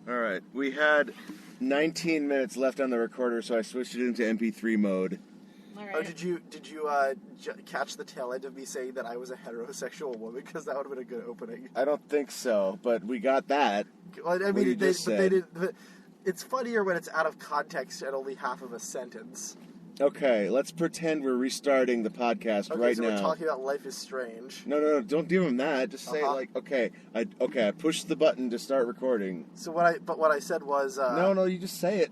All right. We had 19 minutes left on the recorder, so I switched it into MP3 mode. All right. Oh, did you catch the tail end of me saying that I was a heterosexual woman? Because that would have been a good opening. I don't think so, but we got that. Well, I What mean, you just said. they did. But it's funnier when it's out of context and only half of a sentence. Okay, let's pretend we're restarting the podcast Okay, right so now. we're talking about Life is Strange. No, don't give him that. Just say like, I pushed the button to start recording. So what I said was. No, you just say it.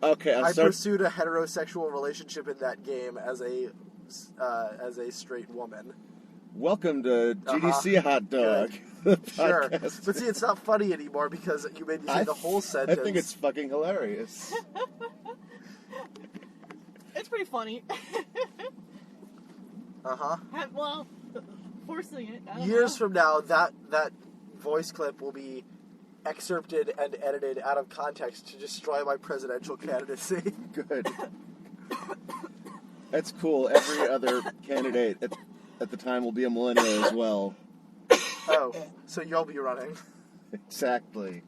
Okay, I pursued a heterosexual relationship in that game as a straight woman. Welcome to GDC Hot Dog. Sure, but see, it's not funny anymore because you made me say the whole sentence. I think it's fucking hilarious. It's pretty funny. Well, forcing it. Years from now, that voice clip will be excerpted and edited out of context to destroy my presidential candidacy. Good. That's cool. Every other candidate at the time will be a millennial as well. Oh, so you'll be running. Exactly.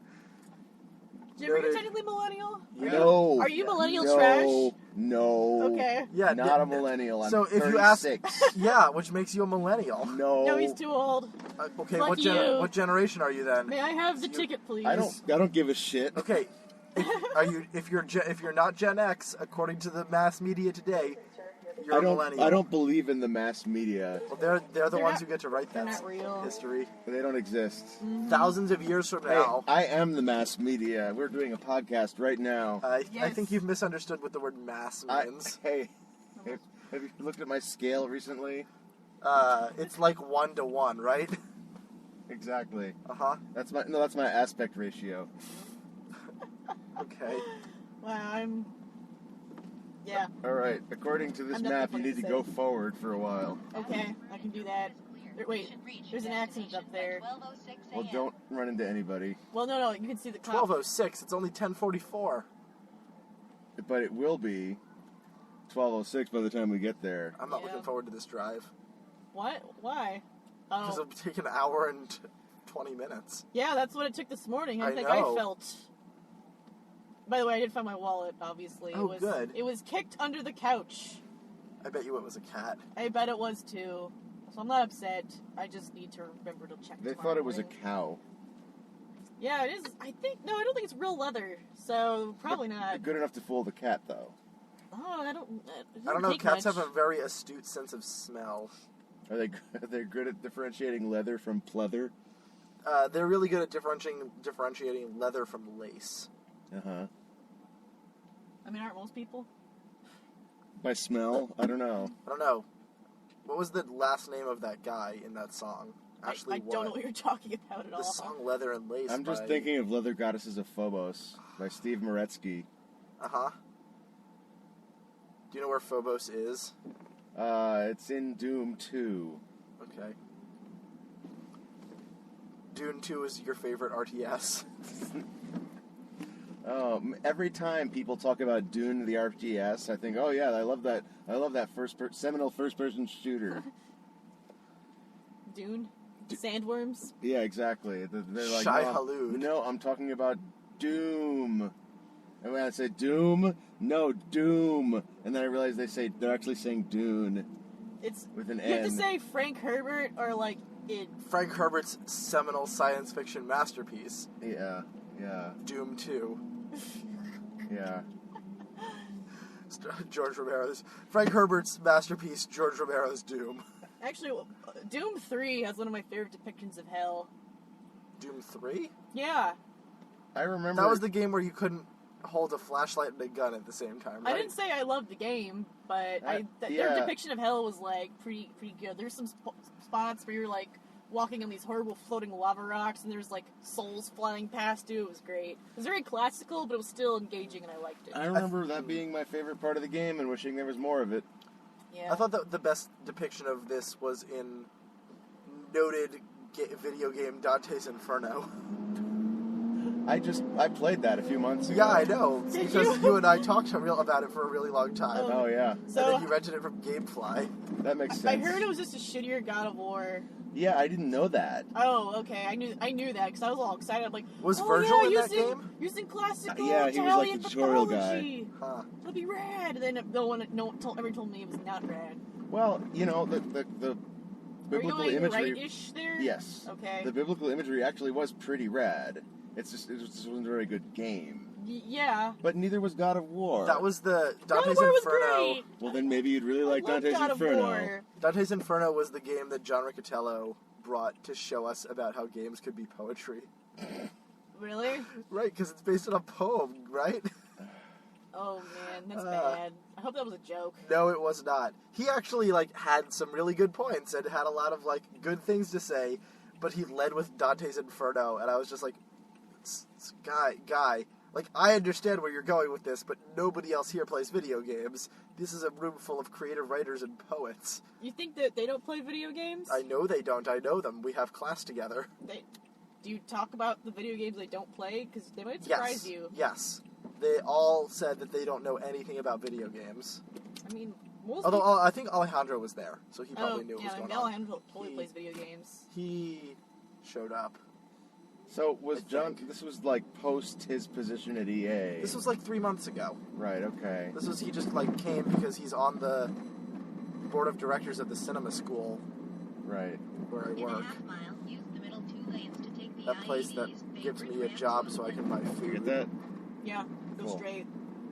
Jim, are you technically millennial? No. Are you millennial trash? No. Okay. Yeah, not a millennial. I'm so 36. if you ask, yeah, which makes you a millennial. No, he's too old. Okay, Fuck you. what generation are you then? May I have the ticket, please? I don't give a shit. Okay, if you're not Gen X, according to the mass media today, you're a millennial. I don't believe in the mass media. Well, they're the ones who get to write that not real. history. They don't exist. Mm-hmm. Thousands of years from now. Hey, I am the mass media. We're doing a podcast right now. I think you've misunderstood what the word mass means. Have you looked at my scale recently? It's like 1 to 1, right? Exactly. That's That's my aspect ratio. Okay. Wow, Yeah. All right. According to this map, you need to go forward for a while. Okay, I can do that. Wait, there's an accident up there. Well, don't run into anybody. Well, no, you can see the cop. 12:06. It's only 10:44. But it will be 12:06 by the time we get there. I'm not looking forward to this drive. What? Why? Because it'll take an hour and 20 minutes. Yeah, that's what it took this morning. I think know. I felt. By the way, I did find my wallet, obviously. Oh, good. It was kicked under the couch. I bet you it was a cat. I bet it was too. So I'm not upset. I just need to remember to check. They thought it was a cow. Yeah, it is. I don't think it's real leather. So probably not. Good enough to fool the cat, though. Oh, I don't know. Cats much. have a very astute sense of smell. Are they good at differentiating leather from pleather? They're really good at differentiating leather from lace. Uh-huh. I mean, aren't most people? By smell? I don't know. What was the last name of that guy in that song? Ashley I don't know what you're talking about at all. The song Leather and Lace. I'm just thinking of Leather Goddesses of Phobos by Steve Moretsky. Do you know where Phobos is? It's in Doom 2. Okay. Dune 2 is your favorite RTS. Every time people talk about Dune the RTS, I think, oh yeah, I love that seminal first-person shooter. Dune? Sandworms? Yeah, exactly. They're like, Shai Hulud. No, I'm talking about Doom. And when I say Doom, no, Doom. And then I realized they're actually saying Dune. It's with an You N. have to say Frank Herbert or like it. Frank Herbert's seminal science fiction masterpiece. Yeah. Doom 2. Yeah. George Romero's Frank Herbert's masterpiece, George Romero's Doom. Actually, Doom 3 has one of my favorite depictions of hell. Doom 3? Yeah. I remember... That was the game where you couldn't hold a flashlight and a gun at the same time, right? I didn't say I loved the game, but their depiction of hell was, like, pretty good. There's some spots where you're, like, walking on these horrible floating lava rocks, and there's, like, souls flying past you. It was great. It was very classical, but it was still engaging, and I liked it. I remember that being my favorite part of the game and wishing there was more of it. Yeah. I thought that the best depiction of this was in noted video game Dante's Inferno. I played that a few months ago. Yeah, I know. Did Because you? you and I talked about it for a really long time. Oh. Oh yeah, And So then you rented it from GameFly. that makes I sense. heard it was just a shittier God of War. Yeah, I didn't know that. Oh, okay. I knew that because I was all excited. I'm like, Was oh, Virgil yeah, in that using, game? Using classical Yeah, he was like Italian the tutorial guy. mythology. Huh. It'll be rad. And then no one ever told me it was not rad. Well, you know the Are you biblical going imagery. right-ish there? Yes. Okay. The biblical imagery actually was pretty rad. It just wasn't a very good game. Yeah. But neither was God of War. That was the God of Dante's War was Inferno. great. Well, then maybe you'd really like I love Dante's God of Inferno. War. Dante's Inferno was the game that John Riccatello brought to show us about how games could be poetry. Really? Right, because it's based on a poem, right? Oh man, that's bad. I hope that was a joke. No, it was not. He actually had some really good points and had a lot of good things to say, but he led with Dante's Inferno, and I was just like, guy, I understand where you're going with this, but nobody else here plays video games. This is a room full of creative writers and poets. You think that they don't play video games? I know they don't. I know them. We have class together. Do you talk about the video games they don't play? Because they might surprise you. Yes. They all said that they don't know anything about video games. I mean, most Although people... I think Alejandro was there, so he probably knew what was going on. Alejandro totally plays video games. He showed up. So was I John? think. This was post his position at EA. This was 3 months ago. Right. Okay. This was, he just came because he's on the board of directors of the cinema school Right. where I In a work. half mile, use the middle 2 lanes to take the That place that I-80's gives me a favorite job so I can buy You food. get that? Yeah, go Cool. straight.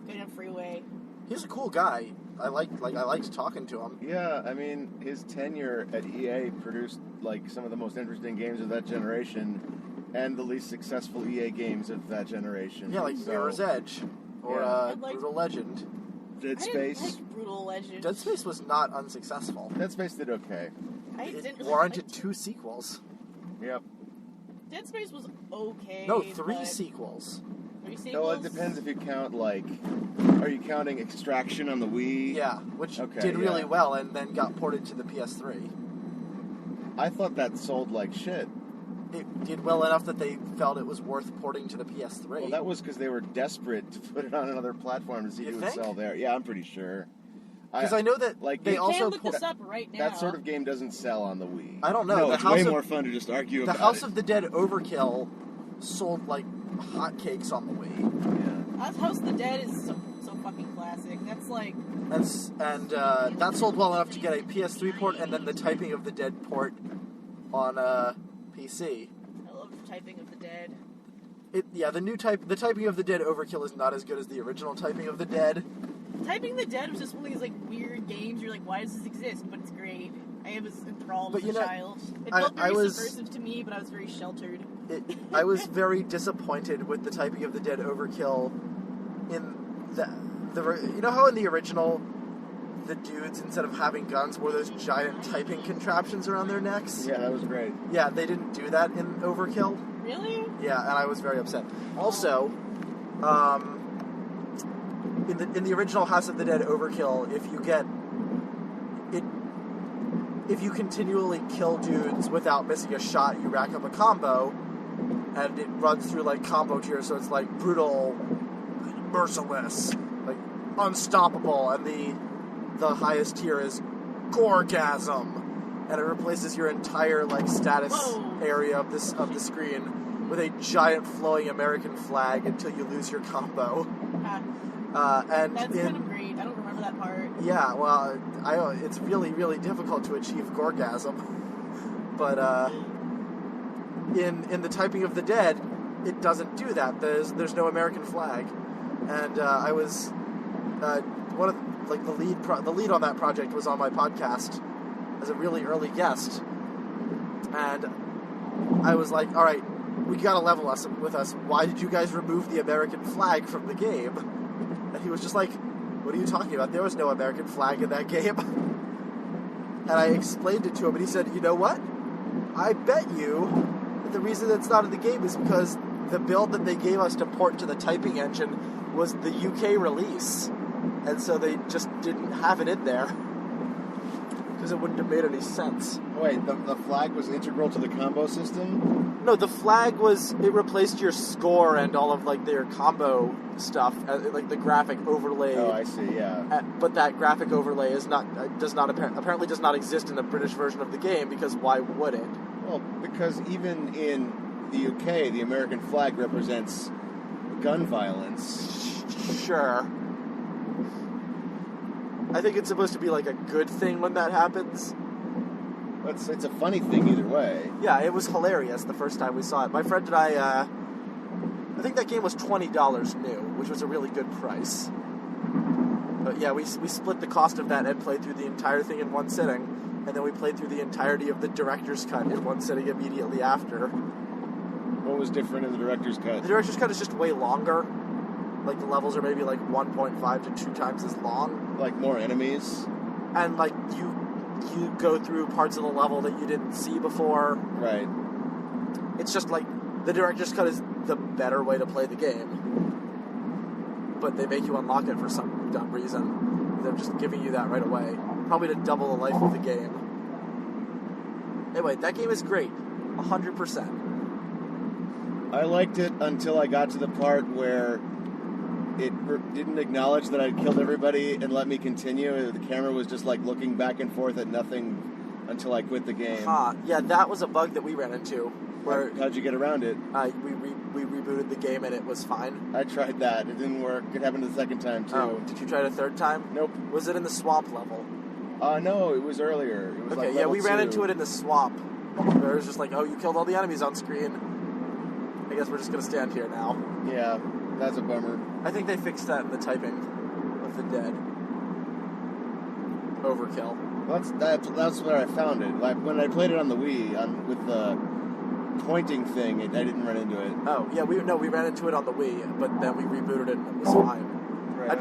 Get in freeway. He's a cool guy. I liked talking to him. Yeah. I mean, his tenure at EA produced some of the most interesting games of that generation, and the least successful EA games of that generation. Yeah, like So, Mirror's Edge or Yeah. I'd like- Brutal Legend. Dead I Space. didn't like Brutal Legend. Dead Space was not unsuccessful. Dead Space did okay. I It didn't really warranted like 2 sequels. Yep. Dead Space was okay. No, 3 but- sequels. 3 sequels? No, it depends if you count are you counting Extraction on the Wii? Yeah, which Okay, did really yeah. well and then got ported to the PS3. I thought that sold like shit. It did well enough that they felt it was worth porting to the PS3. Well, that was because they were desperate to put it on another platform to see You who would think? sell there. Yeah, I'm pretty sure. Because I know that like, they you You also can look put this up right now. That sort of game doesn't sell on the Wii. I don't know. No, The it's House way of- more fun to just argue the about House it. of the Dead Overkill sold like hotcakes on the Wii. Yeah. House of the Dead is so fucking classic. That's like... That sold well enough to get a PS3 port and then the Typing of the Dead port on PC. I love Typing of the Dead. The Typing of the Dead Overkill is not as good as the original Typing of the Dead. Typing the Dead was just one of these weird games. You're like, why does this exist? But it's great. I was enthralled But as you a know, child. It I- felt I very was- subversive to me, but I was very sheltered. I was very disappointed with the Typing of the Dead Overkill in you know how in the original the dudes, instead of having guns, wore those giant typing contraptions around their necks? Yeah, that was great. Yeah, they didn't do that in Overkill. Really? Yeah, and I was very upset. Also, in the original House of the Dead Overkill, if you continually kill dudes without missing a shot, you rack up a combo, and it runs through combo tiers, so it's brutal, merciless, unstoppable, and the highest tier is Gorgasm, and it replaces your entire status Whoa. area of the screen with a giant flowing American flag until you lose your combo. And That's kind of great. I don't remember that part. yeah, well, it's really, really difficult to achieve Gorgasm. But in the Typing of the Dead, it doesn't do that. There's no American flag, and I was one of the lead on that project was on my podcast as a really early guest, and I was like, all right, we gotta level with us. Why did you guys remove the American flag from the game? And he was just like, what are you talking about? There was no American flag in that game. And I explained it to him, and he said, you know what? I bet you that the reason it's not in the game is because the build that they gave us to port to the typing engine was the UK release. And so they just didn't have it in there. Because it wouldn't have made any sense. Wait, the flag was integral to the combo system? No, the flag it replaced your score and all of, like, their combo stuff, like the graphic overlay. Oh, I see, yeah. But that graphic overlay apparently does not exist in the British version of the game, because why would it? Well, because even in the UK, the American flag represents gun violence. Sure. I think it's supposed to be, like, a good thing when that happens. It's a funny thing either way. Yeah, it was hilarious the first time we saw it. My friend and I think that game was $20 new, which was a really good price. But yeah, we split the cost of that and played through the entire thing in one sitting, and then we played through the entirety of the director's cut in one sitting immediately after. What was different in the director's cut? The director's cut is just way longer. Like, the levels are maybe like 1.5 to 2 times as long. Like more enemies? And, like, you go through parts of the level that you didn't see before. Right. It's just like, the director's cut is the better way to play the game. But they make you unlock it for some dumb reason. They're just giving you that right away. Probably to double the life of the game. Anyway, that game is great. 100%. I liked it until I got to the part where it didn't acknowledge that I'd killed everybody and let me continue. The camera was just like looking back and forth at nothing until I quit the game. Yeah, that was a bug that we ran into. Where How'd you get around it? we rebooted the game and it was fine. I tried that. It didn't work. It happened the second time too. Oh, did you try it a third time? Nope. Was it in the swamp level? No, it was earlier. It was Okay, like yeah, we ran 2. into it in the swamp. Where it was just like, oh, you killed all the enemies on screen. I guess we're just gonna stand here now. Yeah, that's a bummer. I think they fixed that in the typing of the dead. Overkill. That's where I found it. Like when I played it on the Wii with the pointing thing, I didn't run into it. Oh yeah, we ran into it on the Wii, but then we rebooted it and it was fine. Right, I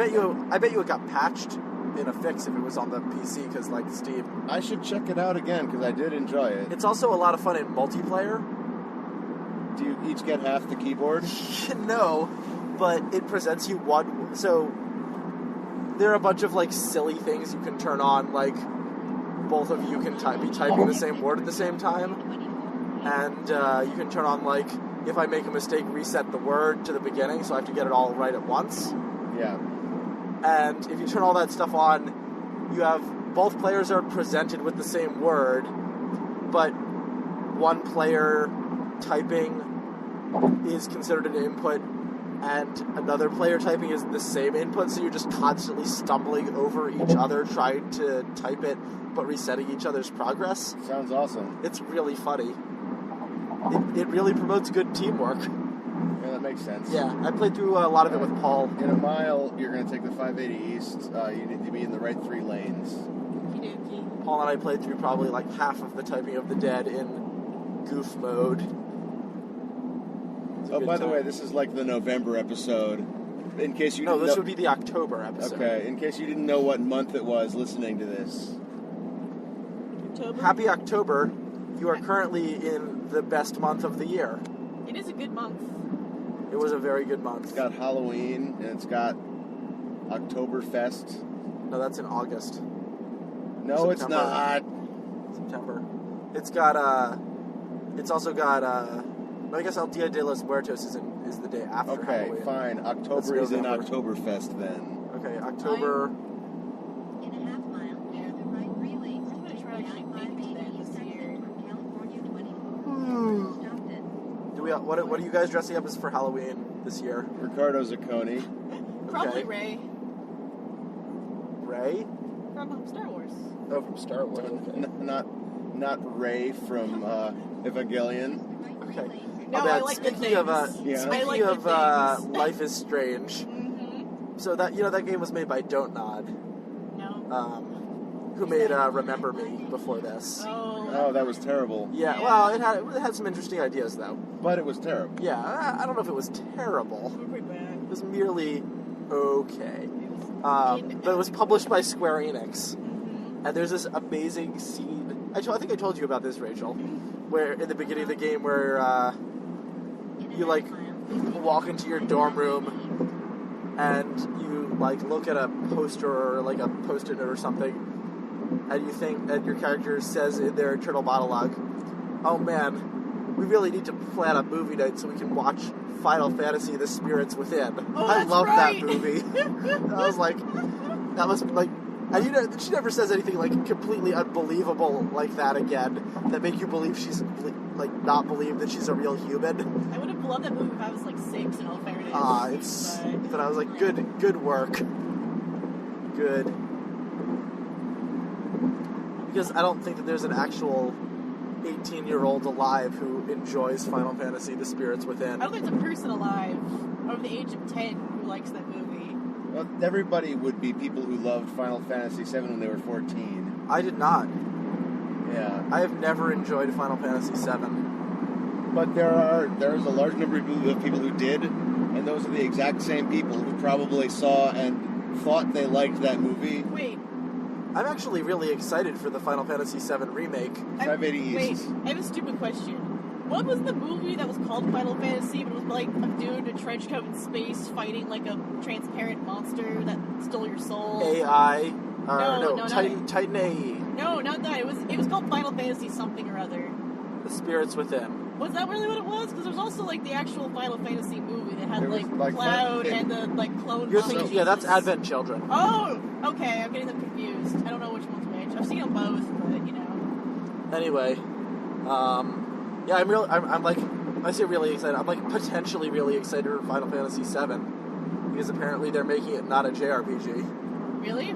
bet you it got patched in a fix if it was on the PC, because like Steam. I should check it out again because I did enjoy it. It's also a lot of fun in multiplayer. Do you each get half the keyboard? No, but it presents you one. So there are a bunch of like silly things you can turn on, like both of you can be typing the same word at the same time, and you can turn on like, if I make a mistake, reset the word to the beginning, so I have to get it all right at once. Yeah. And if you turn all that stuff on, you have both players are presented with the same word, but one player typing is considered an input and another player typing is the same input, so you're just constantly stumbling over each other trying to type it but resetting each other's progress. Sounds awesome. It's really funny. It really promotes good teamwork. Yeah, that makes sense. Yeah, I played through a lot of it with Paul. In a mile, you're going to take the 580 east. You need to be in the right 3 lanes. Okey-dokey. Paul and I played through probably like half of the typing of the dead in goof mode. Oh, by the way, this is like the November episode. In case you No, didn't this know... would be the October episode. Okay, in case you didn't know what month it was listening to this. October. Happy October. You are currently in the best month of the year. It is a good month. It was a very good month. It's got Halloween, and it's got Oktoberfest. No, that's in August. No, it's September. not. September. It's got, it's also got, I guess El Dia de los Muertos is the day after Okay, Halloween. fine. October That's is in November. Oktoberfest then. Okay, October. In a half mile, bear the right 3 lanes I'm to gonna take try the to make 9-mile that east this exit year. from California 24. Stopped it. What are you guys dressing up as for Halloween this year? Ricardo Zacconi. Probably Okay. Ray Ray? from Star Wars. Oh, from Star Wars. Okay. Not Ray from Evangelion. Okay. No, Oh, man, I like good speaking of things. Yeah. I speaking like of good things. Life is Strange. Mm-hmm. So that that game was made by Don't Nod, No. who made Remember Me before this. Oh, that was terrible. Yeah, well, it had some interesting ideas though. But it was terrible. Yeah, I don't know if it was terrible. Pretty bad. It was merely okay. It was But it was published by Square Enix. Mhm. And there's this amazing scene. I think I told you about this, Rachel. Where in the beginning of the game, where you like walk into your dorm room and you like look at a poster or like a post-it note or something, and you think, and your character says in their internal monologue, "Oh man, we really need to plan a movie night so we can watch Final Fantasy: The Spirits Within. Oh, I that's love right. that movie. I was like, that was like, and she never says anything like completely unbelievable like that again that make you believe she's like not believe that she's a real human. I would have loved that movie if I was like 6 in all fairness. But I was like, good work. Good. Because I don't think that there's an actual 18-year-old alive who enjoys Final Fantasy: The Spirits Within. I don't think there's a person alive over the age of 10 who likes that movie. Well, everybody would be people who loved Final Fantasy VII when they were 14. I did not. Yeah. I have never enjoyed Final Fantasy VII. But there's a large number of people who did, and those are the exact same people who probably saw and thought they liked that movie. Wait. I'm actually really excited for the Final Fantasy VII remake. 580 Wait, East. I have a stupid question. What was the movie that was called Final Fantasy, but it was like a dude in a trench coat in space fighting like a transparent monster that stole your soul? AI. No, Titan AE. No, not that. It was called Final Fantasy something or other. The Spirits Within. Was that really what it was? Because there's also like the actual Final Fantasy movie that had There was, like like, Cloud that- and the like clone. You're monster thinking, yeah, that's Jesus. Advent Children. Oh, okay. I'm getting them confused. I don't know which one's which. I've seen them both, but you know. Anyway, yeah, I'm like, I say really excited. I'm like potentially really excited for Final Fantasy VII because apparently they're making it not a JRPG. Really?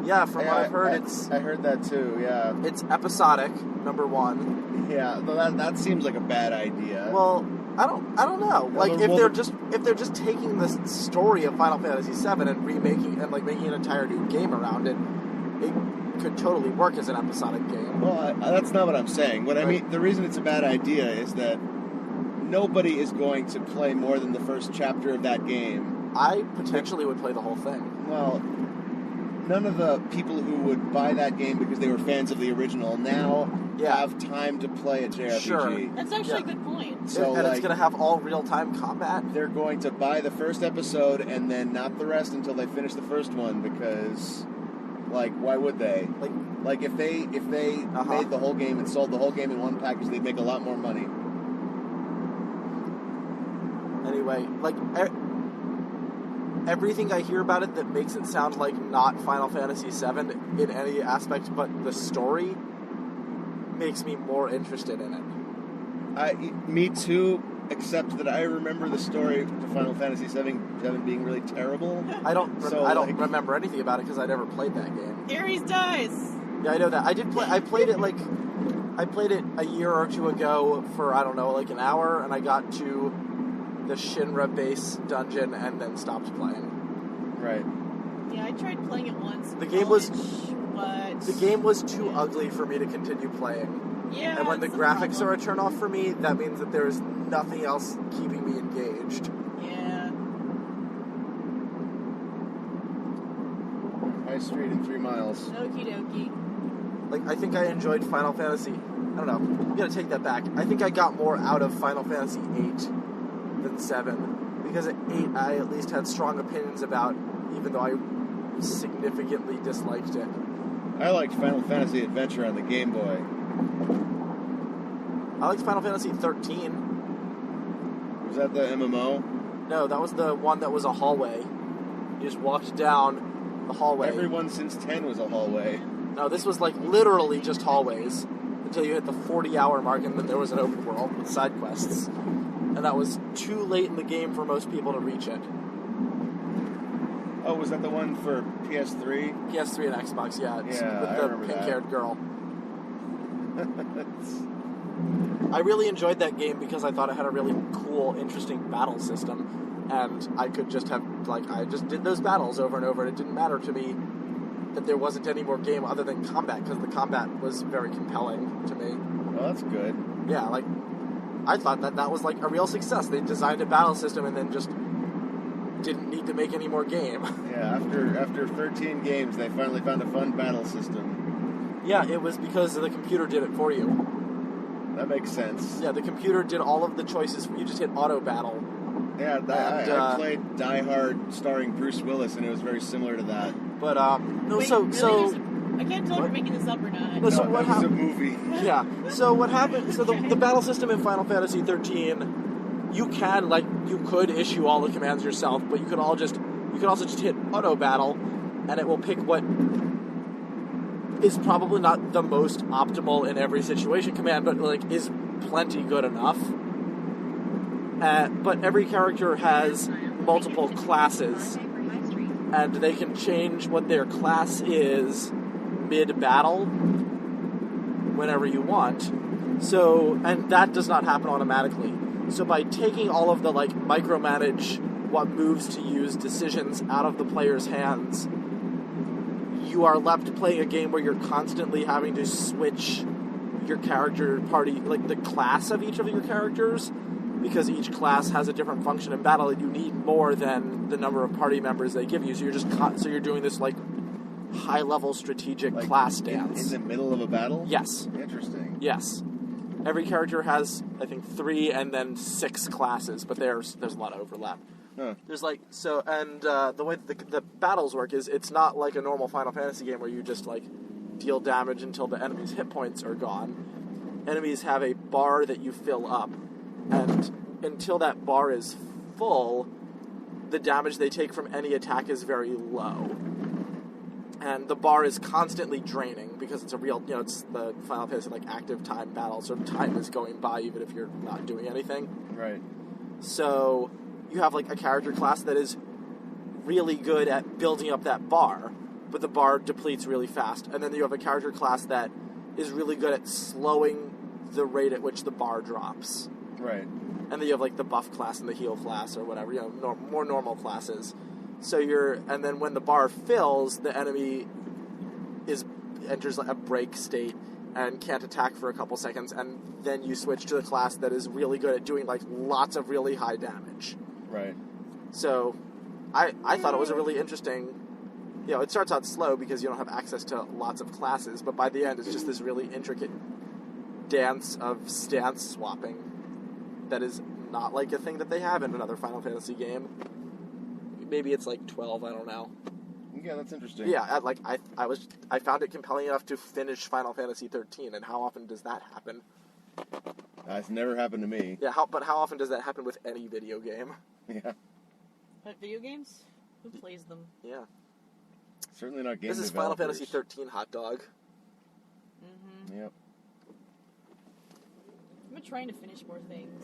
Yeah, from what I've heard, I heard that too. Yeah. it's episodic. Number one. Yeah. Though that seems like a bad idea. Well, I don't know. Yeah, Like well, if they're just taking the story of Final Fantasy VII and remaking and like making an entire new game around it, it could totally work as an episodic game. Well, that's not what I'm saying. What I Right. mean, the reason it's a bad idea is that nobody is going to play more than the first chapter of that game. I potentially would play the whole thing. Well, none of the people who would buy that game because they were fans of the original now Yeah. have time to play a JRPG. Sure. That's actually a good point. So, and like, it's going to have all real-time combat. they're going to buy the first episode and then not the rest until they finish the first one because, like, why would they? Like if they made the whole game and sold the whole game in one package, they'd make a lot more money. Anyway, like everything I hear about it that makes it sound like not Final Fantasy VII in any aspect but the story makes me more interested in it. Me too, except that I remember the story to Final Fantasy VII being really terrible. I don't like- remember anything about it because I never played that game. Ares dies. Yeah, I know that. I played it a year or two ago for, I don't know, like an hour, and I got to the Shinra base dungeon and then stopped playing. Right. Yeah, I tried playing it once. The game was- but The game was too ugly for me to continue playing. yeah. And when the that's graphics are a problem. turn off for me, that means that there is nothing else keeping me engaged. Yeah. High Street in 3 miles. Okie dokie. Like, I think I enjoyed Final Fantasy. I don't know. I'm gonna take that back. I think I got more out of Final Fantasy VIII than 7. Because at 8, I at least had strong opinions about, even though I significantly disliked it. I liked Final Fantasy Adventure on the Game Boy. I liked Final Fantasy 13. Was that the MMO? No, that was the one that was a hallway. You just walked down the hallway. Everyone since 10 was a hallway. No, this was like literally just hallways until you hit the 40-hour mark, and then there was an open world with side quests. And that was too late in the game for most people to reach it. Oh, was that the one for PS3? PS3 and Xbox, yeah. It's Yeah, with I the remember that. pink-haired girl. I really enjoyed that game because I thought it had a really cool, interesting battle system. And I could just have, like, I just did those battles over and over, and it didn't matter to me that there wasn't any more game other than combat, because the combat was very compelling to me. Oh, that's good. Yeah, like, I thought that was, like, a real success. They designed a battle system and then just didn't need to make any more game. Yeah, after 13 games, they finally found a fun battle system. Yeah, it was because the computer did it for you. That makes sense. Yeah, the computer did all of the choices for you. Just hit auto battle. Yeah, I And, played Die Hard starring Bruce Willis, and it was very similar to that. But no, Wait, so really? so There's I can't tell if you're making this up or not. No, so No, what that was a happened? movie. Yeah. So what happened? So the battle system in Final Fantasy 13, you could issue all the commands yourself, but you could also just hit auto battle, and it will pick what is probably not the most optimal in every situation command, but like is plenty good enough. But every character has multiple classes, and they can change what their class is mid-battle whenever you want. So, and that does not happen automatically. So by taking all of the micromanage what moves to use decisions out of the player's hands, you are left playing a game where you're constantly having to switch your character party, the class of each of your characters, because each class has a different function in battle, and you need more than the number of party members they give you. So you're doing this high-level strategic class dance in the middle of a battle. Yes. Interesting. Yes. Every character has, I think, 3 and then 6 classes, but there's a lot of overlap. Huh. There's the way that the battles work is it's not like a normal Final Fantasy game where you just deal damage until the enemy's hit points are gone. Enemies have a bar that you fill up, and until that bar is full, the damage they take from any attack is very low. And the bar is constantly draining because it's it's the Final Fantasy active time battle, so time is going by even if you're not doing anything. Right. So you have a character class that is really good at building up that bar, but the bar depletes really fast. And then you have a character class that is really good at slowing the rate at which the bar drops. Right. And then you have the buff class and the heal class or whatever, more normal classes. So and then when the bar fills, the enemy enters a break state and can't attack for a couple seconds, and then you switch to the class that is really good at doing lots of really high damage. Right. So I thought it was a really interesting, it starts out slow because you don't have access to lots of classes, but by the end it's just this really intricate dance of stance swapping that is not a thing that they have in another Final Fantasy game. Maybe it's 12, I don't know. Yeah, that's interesting. Yeah, I found it compelling enough to finish Final Fantasy 13, and how often does that happen? It's never happened to me. Yeah, but how often does that happen with any video game? Yeah. But video games? Who plays them? Yeah. Certainly not game This is developers. Final Fantasy 13 hot dog. Mm-hmm. Yep. I've been trying to finish more things.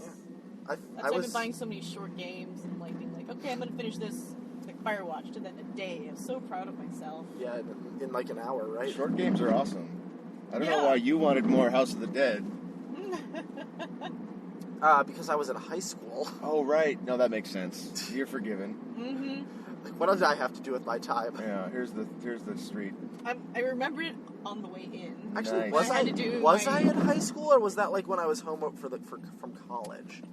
Yeah. I've been buying so many short games and being okay, I'm gonna finish this. Firewatch did that in a day. I was so proud of myself. Yeah, in an hour, right? Short games are awesome. I don't know why you wanted more House of the Dead. Because I was in high school. Oh, right. No, that makes sense. You're forgiven. Mm-hmm. What did I have to do with my time? Yeah, here's the street. I remember it on the way in. Actually, Nice. was I in high school, or was that when I was home from college?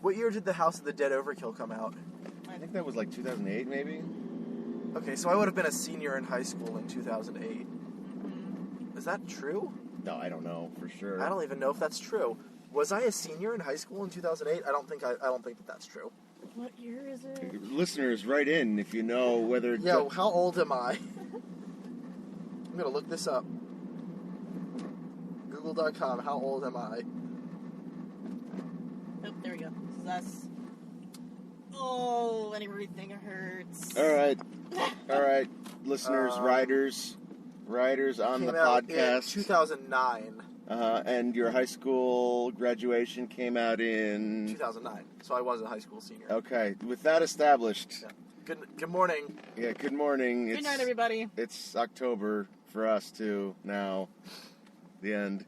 What year did the House of the Dead Overkill come out? I think that was 2008, maybe? Okay, so I would have been a senior in high school in 2008. Mm-hmm. Is that true? No, I don't know for sure. I don't even know if that's true. Was I a senior in high school in 2008? I don't think that that's true. What year is it? Listeners, write in if you know whether... Yo, how old am I? I'm gonna look this up. Google.com, how old am I? Oh, there we go. This is us. Oh, and everything hurts. All right, listeners, writers on the Came out podcast. in 2009. And your high school graduation came out in 2009. So I was a high school senior. Okay, with that established. Yeah. Good morning. Yeah, good morning. Good night, everybody. It's October for us too now. The end.